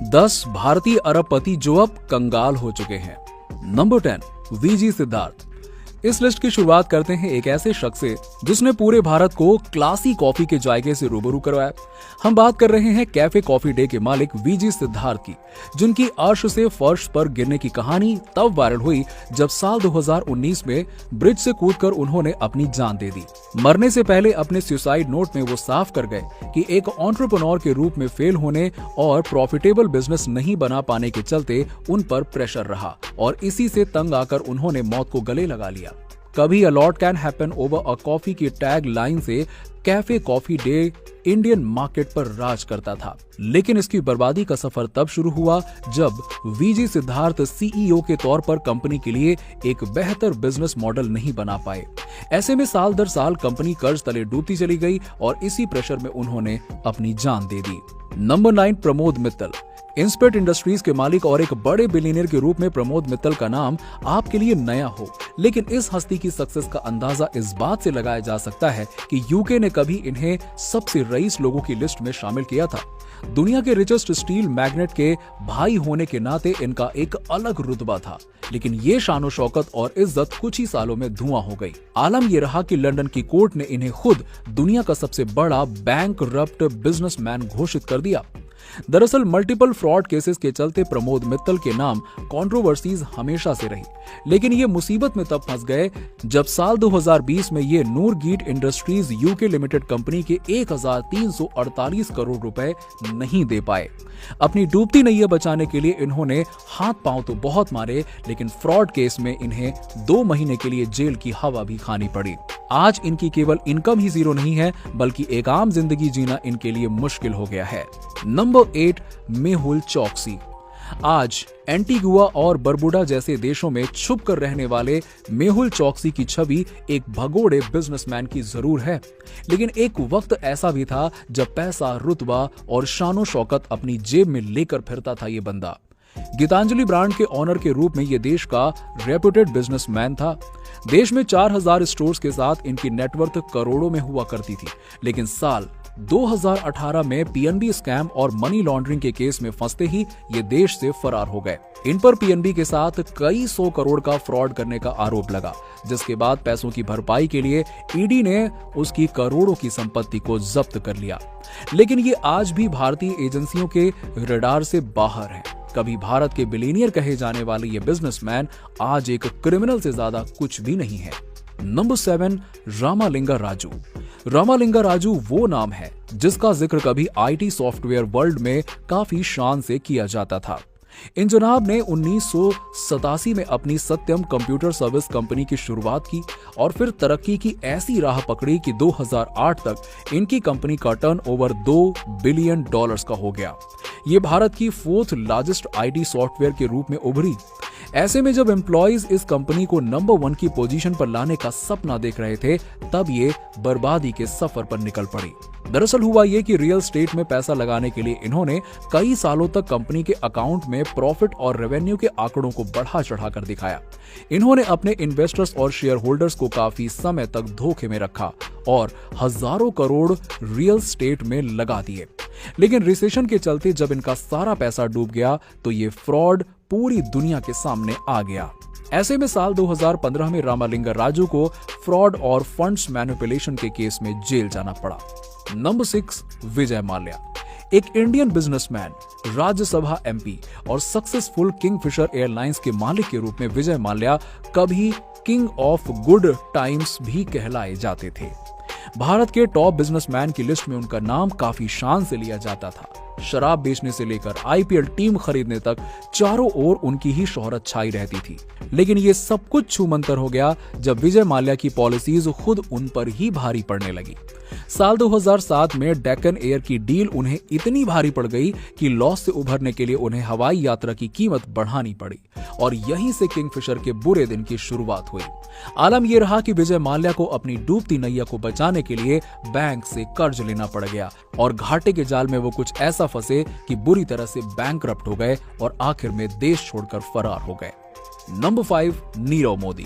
10 भारतीय अरबपति जो अब कंगाल हो चुके हैं। Number 10, VG Siddhartha. इस लिस्ट की शुरुआत करते हैं एक ऐसे शख्स से जिसने पूरे भारत को क्लासी कॉफी के जायके से रूबरू करवाया। हम बात कर रहे हैं कैफे कॉफी डे के मालिक वीजी सिद्धार्थ की, जिनकी अर्श से फर्श पर गिरने की कहानी तब वायरल हुई जब साल 2019 में ब्रिज से कूदकर उन्होंने अपनी जान दे दी। मरने से पहले अपने सुसाइड नोट में वो साफ कर गए कि एक एंटरप्रेन्योर के रूप में फेल होने और प्रॉफिटेबल बिजनेस नहीं बना पाने के चलते उन पर प्रेशर रहा और इसी से तंग आकर उन्होंने मौत को गले लगा लिया। कभी a lot can happen over a coffee की टैग लाइन से cafe coffee day Indian market पर राज करता था, लेकिन इसकी बर्बादी का सफर तब शुरू हुआ जब वीजी सिद्धार्थ सीईओ के तौर पर कंपनी के लिए एक बेहतर बिजनेस मॉडल नहीं बना पाए। ऐसे में साल दर साल कंपनी कर्ज तले डूबती चली गई और इसी प्रेशर में उन्होंने अपनी जान दे दी। नंबर 9, प्रमोद मित्तल। इंस्पेक्ट इंडस्ट्रीज के मालिक और एक बड़े बिलियनियर के रूप में प्रमोद मित्तल का नाम आपके लिए नया हो, लेकिन इस हस्ती की सक्सेस का अंदाजा इस बात से लगाया जा सकता है कि यूके ने कभी इन्हें सबसे रईस लोगों की लिस्ट में शामिल किया था। दुनिया के रिचेस्ट स्टील मैग्नेट के भाई होने के नाते इनका एक अलग रुतबा था, लेकिन ये शानो शौकत और इज्जत कुछ ही सालों में धुआं हो गई। आलम ये रहा कि लंदन की कोर्ट ने इन्हें खुद दुनिया का सबसे बड़ा बैंकरप्ट बिजनेसमैन घोषित कर दिया। दरअसल मल्टीपल फ्रॉड केसेस के चलते प्रमोद मित्तल के नाम कंट्रोवर्सीज हमेशा से रही, लेकिन ये मुसीबत में तब फंस गए जब साल 2020 में ये नूरगीट इंडस्ट्रीज यूके लिमिटेड कंपनी के 1348 करोड़ रुपए नहीं दे पाए। अपनी डूबती नैया बचाने के लिए इन्होंने हाथ पांव तो बहुत मारे, लेकिन फ्रॉड केस में इन्हें 2 महीने के लिए जेल की हवा भी खानी पड़ी। आज इनकी केवल इनकम ही जीरो नहीं है, बल्कि एक आम जिंदगी जीना इनके लिए मुश्किल हो गया है। नंबर 8, मेहुल चोकसी। आज एंटीगुआ और बरबुडा जैसे देशों में छुप कर रहने वाले मेहुल चोकसी की छवि एक भगोड़े बिजनेसमैन की जरूर है, लेकिन एक वक्त ऐसा भी था जब पैसा, रुतबा और शानो शौकत अपनी जेब में लेकर फिरता था ये बंदा। गीतांजलि ब्रांड के ऑनर के रूप में ये देश का रेप्यूटेड बिजनेसमैन था। देश में 4000 स्टोर्स के साथ इनकी नेटवर्थ करोड़ों में हुआ करती थी, लेकिन साल 2018 में पीएनबी स्कैम और मनी लॉन्ड्रिंग के केस में फंसते ही ये देश से फरार हो गए। इन पर पीएनबी के साथ कई 100 करोड़ का फ्रॉड करने का आरोप लगा, जिसके बाद पैसों की भरपाई के लिए ईडी ने उसकी करोड़ों की संपत्ति को जब्त कर लिया। लेकिन ये आज भी भारतीय एजेंसियों के रडार से बाहर है। कभी भारत के बिलियनियर कहे जाने वाले ये बिजनेसमैन आज एक क्रिमिनल से ज्यादा कुछ भी नहीं है। नंबर 7, रामालिंगा राजू। रामालिंगा राजू वो नाम है जिसका जिक्र कभी आईटी सॉफ्टवेयर वर्ल्ड में काफी शान से किया जाता था। इन जनाब ने 1987 में अपनी सत्यम कंप्यूटर सर्विस कंपनी की शुरुआत की और फिर तरक्की की ऐसी राह पकड़ी कि 2008 तक इनकी कंपनी का टर्नओवर $2 बिलियन का हो गया। ये भारत की 4th लार्जेस्ट आईटी सॉफ्टवेयर के रूप में उभरी। ऐसे में जब एम्प्लॉइज इस कंपनी को नंबर 1 की पोजीशन पर लाने का सपना देख रहे थे, तब ये बर्बादी के सफर पर निकल पड़ी। दरअसल हुआ ये कि रियल एस्टेट में पैसा लगाने के लिए इन्होंने कई सालों तक कंपनी के अकाउंट में प्रॉफिट और रेवेन्यू के आंकड़ों को बढ़ा चढ़ा कर दिखाया। इन्होंने अपने इन्वेस्टर्स और शेयर होल्डर्स को काफी समय तक धोखे में रखा और हजारों करोड़ रियल एस्टेट में लगा दिए। लेकिन रिसेशन के चलते जब इनका सारा पैसा डूब गया तो ये फ्रॉड पूरी दुनिया के सामने आ गया। ऐसे में साल 2015 में रामालिंगा राजू को फ्रॉड और फंड्स मैनिपुलेशन के केस में जेल जाना पड़ा। नंबर 6, विजय माल्या। एक इंडियन बिजनेसमैन, राज्यसभा एमपी और सक्सेसफुल किंगफिशर एयरलाइंस के मालिक के रूप में विजय माल्या कभी किंग ऑफ गुड टाइम्स भी कहलाए जाते थे। भारत के टॉप बिजनेसमैन की लिस्ट में उनका नाम काफी शान से लिया जाता था। शराब बेचने से लेकर आईपीएल टीम खरीदने तक चारों ओर उनकी ही शोहरत छाई रहती थी। लेकिन ये सब कुछ छूमंतर हो गया जब विजय माल्या की पॉलिसीज खुद उन पर ही भारी पड़ने लगी। साल 2007 में डेक्कन एयर की डील उन्हें इतनी भारी पड़ गई कि लॉस से उभरने के लिए उन्हें हवाई यात्रा की कीमत बढ़ानी पड़ी और यहीं से किंगफिशर के बुरे दिन की शुरुआत हुई। आलम यह रहा कि विजय माल्या को अपनी डूबती नैया को बचाने के लिए बैंक से कर्ज लेना पड़ गया और घाटे के जाल में वो कुछ ऐसा फंसे कि बुरी तरह से बैंकरप्ट हो गए और आखिर में देश छोड़कर फरार हो गए। नंबर 5, नीरव मोदी।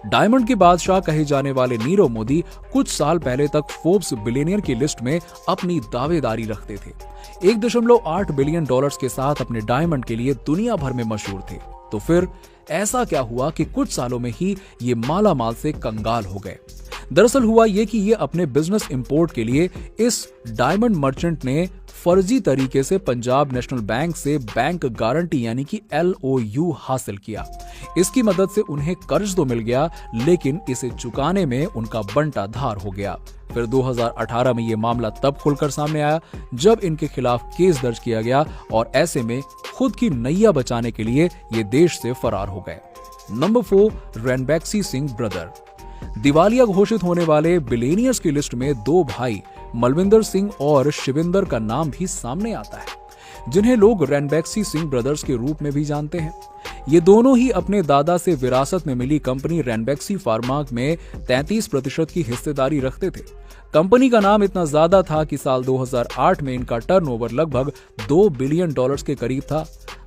डायमंड के बादशाह कहे जाने वाले नीरव मोदी कुछ साल पहले तक फोर्ब्स बिलियनियर की लिस्ट में अपनी दावेदारी रखते थे। 1.8 बिलियन डॉलर्स के साथ अपने डायमंड के लिए दुनिया भर में मशहूर थे। तो फिर ऐसा क्या हुआ कि कुछ सालों में ही ये माला माल से कंगाल हो गए? दरअसल हुआ ये कि ये अपने बिजनेस इंपोर्ट के लिए इस डायमंड मर्चेंट ने फर्जी तरीके से पंजाब नेशनल बैंक से बैंक गारंटी यानी कि LOU हासिल किया। इसकी मदद से उन्हें कर्ज तो मिल गया, लेकिन इसे चुकाने में उनका बंटा धार हो गया। फिर 2018 में ये मामला तब खुलकर सामने आया जब इनके खिलाफ केस दर्ज किया गया और ऐसे में खुद की नैया बचाने के लिए ये देश से फरार हो गए। Number 4, Ranbaxy Singh brother. दिवालिया घोषित होने वाले बिलियनियर्स की लिस्ट में दो भाई मलविंदर सिंह और शिविंदर का नाम भी सामने आता है, जिन्हें लोग रैनबैक्सी सिंह ब्रदर्स के रूप में भी जानते हैं। ये दोनों ही अपने दादा से विरासत में मिली कंपनी रैनबैक्सी फार्मा में 33% की हिस्सेदारी रखते थे। कंपनी का नाम इतना ज्यादा था कि साल 2008 में इनका टर्नओवर लगभग $2 बिलियन के करीब था।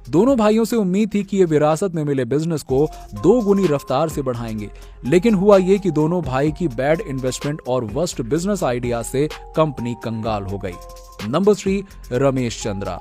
दोनों भाइयों से उम्मीद थी कि ये विरासत में मिले बिजनेस को 2 गुनी रफ्तार से बढ़ाएंगे, लेकिन हुआ ये कि दोनों भाई की बैड इन्वेस्टमेंट और वर्स्ट बिजनेस आइडिया से कंपनी कंगाल हो गई। नंबर 3, रमेश चंद्रा।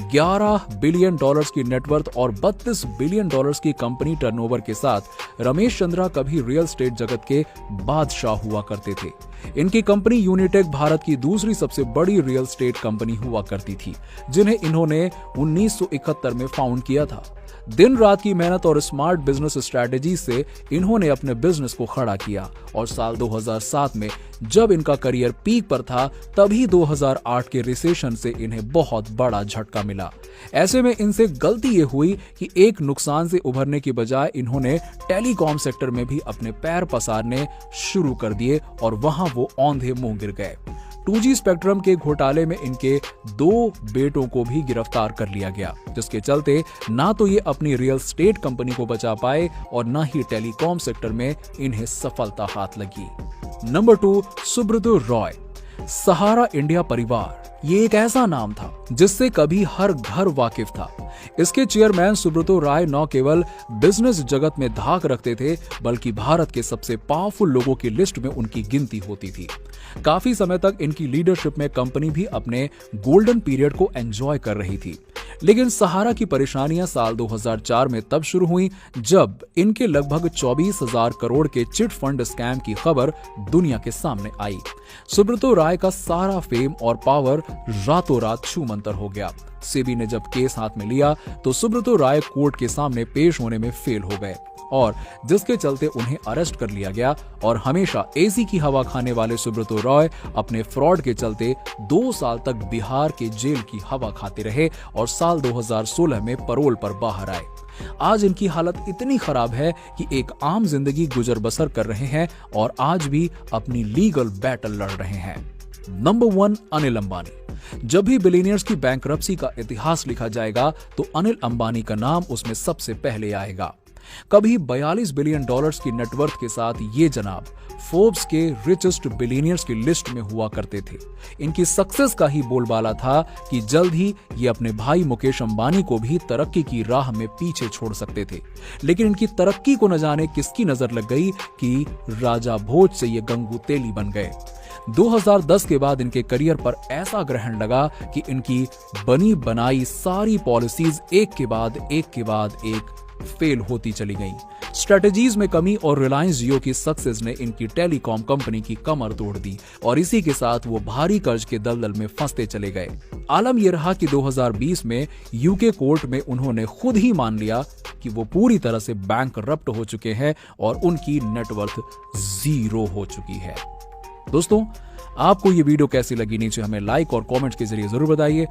$11 बिलियन की नेटवर्थ और $32 बिलियन की कंपनी टर्नओवर के साथ रमेश चंद्रा कभी रियल स्टेट जगत के बादशाह हुआ करते थे। इनकी कंपनी यूनिटेक भारत की दूसरी सबसे बड़ी रियल स्टेट कंपनी हुआ करती थी, जिन्हें इन्होंने 1971 में फाउंड किया था। दिन रात की मेहनत और स्मार्ट बिजनेस स्ट्रेटेजी से इन्होंने अपने बिजनेस को खड़ा किया और साल 2007 में जब इनका करियर पीक पर था, तभी 2008 के रिसेशन से इन्हें बहुत बड़ा झटका मिला। ऐसे में इनसे गलती ये हुई कि एक नुकसान से उभरने की बजाय इन्होंने टेलीकॉम सेक्टर में भी अपने पैर पसारने शुरू कर दिए और वहां वो औंधे मुंह गिर गए। 2G स्पेक्ट्रम के घोटाले में इनके 2 बेटों को भी गिरफ्तार कर लिया गया, जिसके चलते ना तो ये अपनी रियल स्टेट कंपनी को बचा पाए और ना ही टेलीकॉम सेक्टर में इन्हें सफलता हाथ लगी। नंबर 2, सुब्रतो रॉय। सहारा इंडिया परिवार, ये एक ऐसा नाम था जिससे कभी हर घर वाकिफ था। इसके चेयरमैन सुब्रतो राय न केवल बिजनेस जगत में धाक रखते थे, बल्कि भारत के सबसे पावरफुल लोगों की लिस्ट में उनकी गिनती होती थी। काफी समय तक इनकी लीडरशिप में कंपनी भी अपने गोल्डन पीरियड को एंजॉय कर रही थी। लेकिन सहारा की परेशानियां साल 2004 में तब शुरू हुई जब इनके लगभग 24,000 करोड़ के चिट फंड स्कैम की खबर दुनिया के सामने आई। सुब्रतो राय का सारा फेम और पावर रातों रात छूमंतर हो गया। सेबी ने जब केस हाथ में लिया तो सुब्रतो राय कोर्ट के सामने पेश होने में फेल हो गए और जिसके चलते उन्हें अरेस्ट कर लिया गया और हमेशा एसी की हवा खाने वाले सुब्रतो रॉय अपने फ्रॉड के चलते 2 साल तक बिहार के जेल की हवा खाते रहे और साल 2016 में पैरोल पर बाहर आए। आज इनकी हालत इतनी खराब है कि एक आम जिंदगी गुजर बसर कर रहे हैं और आज भी अपनी लीगल बैटल लड़ रहे हैं। नंबर 1, अनिल अंबानी। जब भी बिलियनियर्स की बैंकरप्सी का इतिहास लिखा जाएगा तो अनिल अंबानी का नाम उसमें सबसे पहले आएगा। कभी $42 बिलियन की नेटवर्थ के साथ ये जनाब फोर्ब्स के रिचेस्ट बिलियनियर्स की लिस्ट में हुआ करते थे। इनकी सक्सेस का ही बोलबाला था कि जल्द ही ये अपने भाई मुकेश अंबानी को भी तरक्की की राह में पीछे छोड़ सकते थे। लेकिन इनकी तरक्की को न जाने किसकी नजर लग गई कि राजा भोज से ये गंगू तेली बन गए। 2010 के बाद इनके करियर पर ऐसा ग्रहण लगा कि इनकी बनी बनाई सारी पॉलिसीज एक के बाद एक फेल होती चली गईं। स्ट्रेटजीज में कमी और रिलायंस जियो की सक्सेस ने इनकी टेलीकॉम कंपनी की कमर तोड़ दी और इसी के साथ वो भारी कर्ज के दलदल में फंसते चले गए। आलम यह रहा कि 2020 में यूके कोर्ट में उन्होंने खुद ही मान लिया कि वो पूरी तरह से बैंकरप्ट हो चुके हैं और उनकी नेटवर्थ 0 हो चुकी है। दोस्तों, आपको ये वीडियो कैसी लगी नीचे हमें लाइक और कमेंट्स के जरिए जरूर बताइए